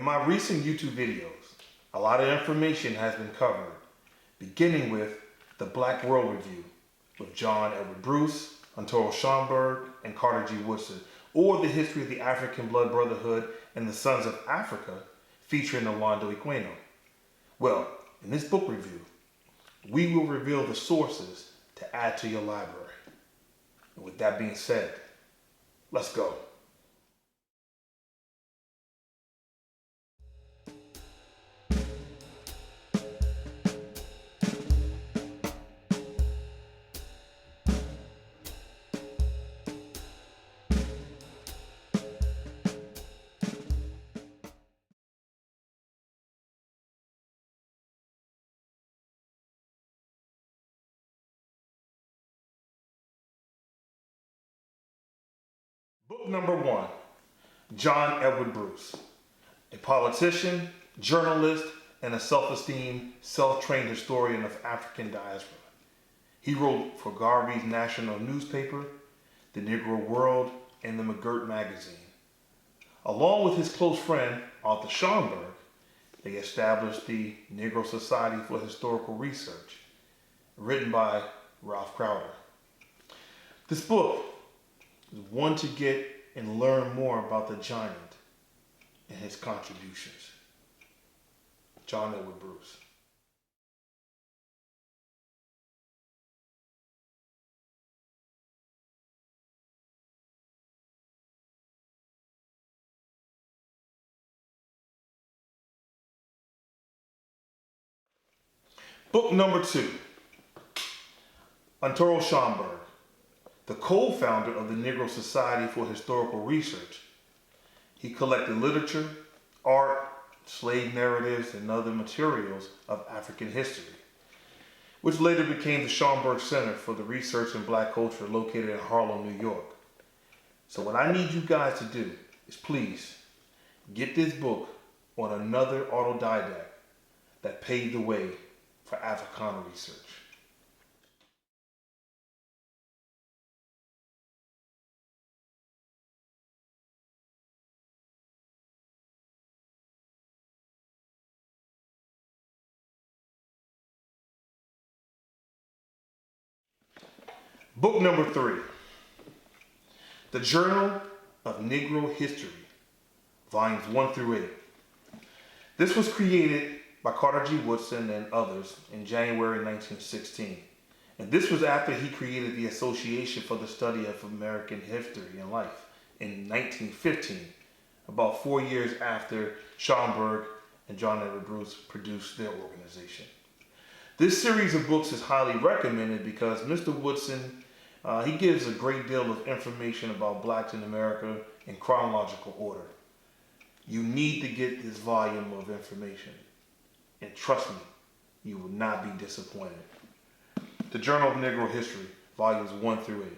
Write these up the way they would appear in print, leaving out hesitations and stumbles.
my recent YouTube videos, a lot of information has been covered, beginning with the Black World Review with John Edward Bruce, Toro Schomburg, and Carter G. Woodson, or the history of the African Blood Brotherhood and the Sons of Africa, featuring Olaudah Equiano. Well, in this book review, we will reveal the sources to add to your library. And with that being said, let's go. Book number 1, John Edward Bruce, a politician, journalist, and a self-esteemed, self-trained historian of African diaspora. He wrote for Garvey's national newspaper, the Negro World, and the McGirt magazine. Along with his close friend, Arthur Schomburg, they established the Negro Society for Historical Research, written by Ralph Crowder. This book is one to get and learn more about the giant and his contributions. John Edward Bruce. Book number 2, Toro Schomburg, the co-founder of the Negro Society for Historical Research. He collected literature, art, slave narratives, and other materials of African history, which later became the Schomburg Center for the Research in Black Culture located in Harlem, New York. So what I need you guys to do is please get this book on another autodidact that paved the way for Africana research. Book number 3, The Journal of Negro History, volumes 1 through 8. This was created by Carter G. Woodson and others in January 1916. And this was after he created the Association for the Study of American History and Life in 1915, about 4 years after Schomburg and John Edward Bruce produced their organization. This series of books is highly recommended because Mr. Woodson, he gives a great deal of information about blacks in America in chronological order. You need to get this volume of information. And trust me, you will not be disappointed. The Journal of Negro History, volumes 1 through 8.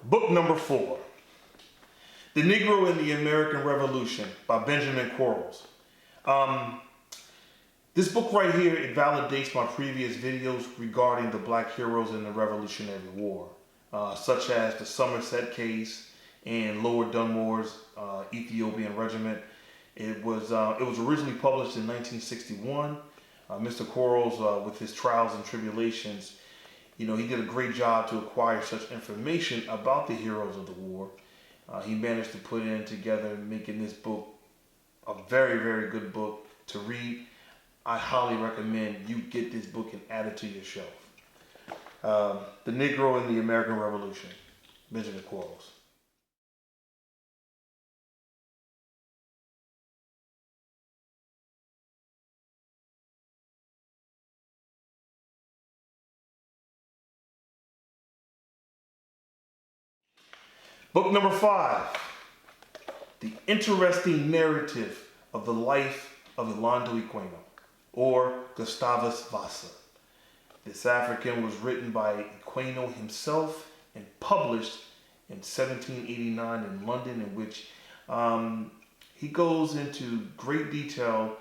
Book number 4, The Negro in the American Revolution by Benjamin Quarles. This book right here, it validates my previous videos regarding the black heroes in the Revolutionary War, such as the Somerset case and Lord Dunmore's Ethiopian Regiment. It was originally published in 1961. Mr. Quarles, with his trials and tribulations, he did a great job to acquire such information about the heroes of the war. He managed to put it together, making this book a very, very good book to read. I highly recommend you get this book and add it to your shelf. The Negro in the American Revolution, Benjamin Quarles. Book number 5, The Interesting Narrative of the Life of Olaudah Equiano, or Gustavus Vassa. This African was written by Equiano himself and published in 1789 in London, in which he goes into great detail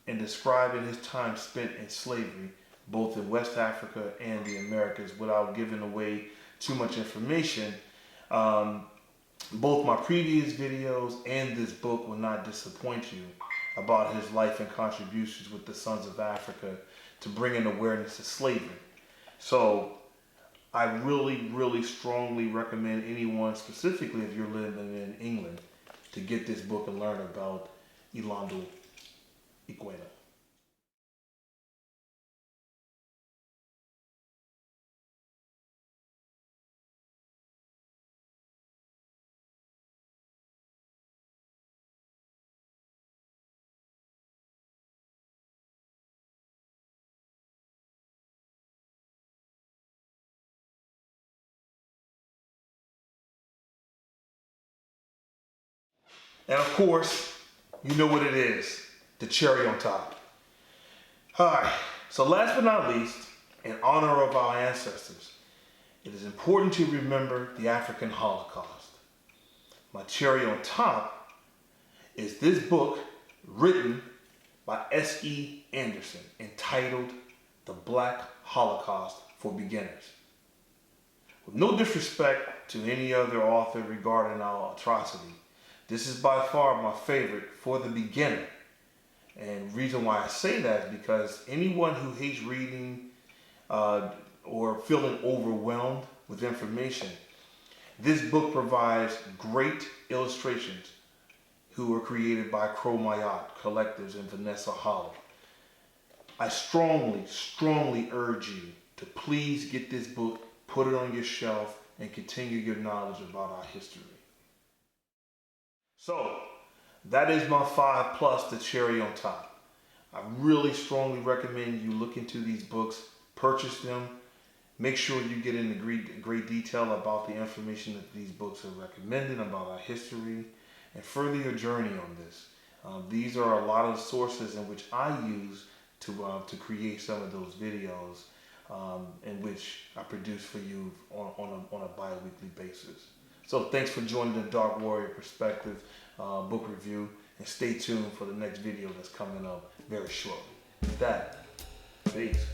and describing his time spent in slavery, both in West Africa and the Americas, without giving away too much information. Both my previous videos and this book will not disappoint you about his life and contributions with the Sons of Africa to bringing awareness to slavery. So I really, really strongly recommend anyone, specifically if you're living in England, to get this book and learn about Olaudah Equiano. And of course, you know what it is, the cherry on top. All right, so last but not least, in honor of our ancestors, it is important to remember the African Holocaust. My cherry on top is this book written by S.E. Anderson entitled The Black Holocaust for Beginners. With no disrespect to any other author regarding our atrocity, this is by far my favorite for the beginner. And the reason why I say that is because anyone who hates reading or feeling overwhelmed with information, this book provides great illustrations who were created by Crow-Mayat collectives and VanessaK. I strongly, strongly urge you to please get this book, put it on your shelf, and continue your knowledge about our history. So, that is my 5 plus the cherry on top. I really strongly recommend you look into these books, purchase them, make sure you get into great detail about the information that these books are recommending about our history, and further your journey on this. These are a lot of sources in which I use to create some of those videos in which I produce for you on a bi-weekly basis. So thanks for joining the Dark Warrior Perspective book review, and stay tuned for the next video that's coming up very shortly. With that, peace.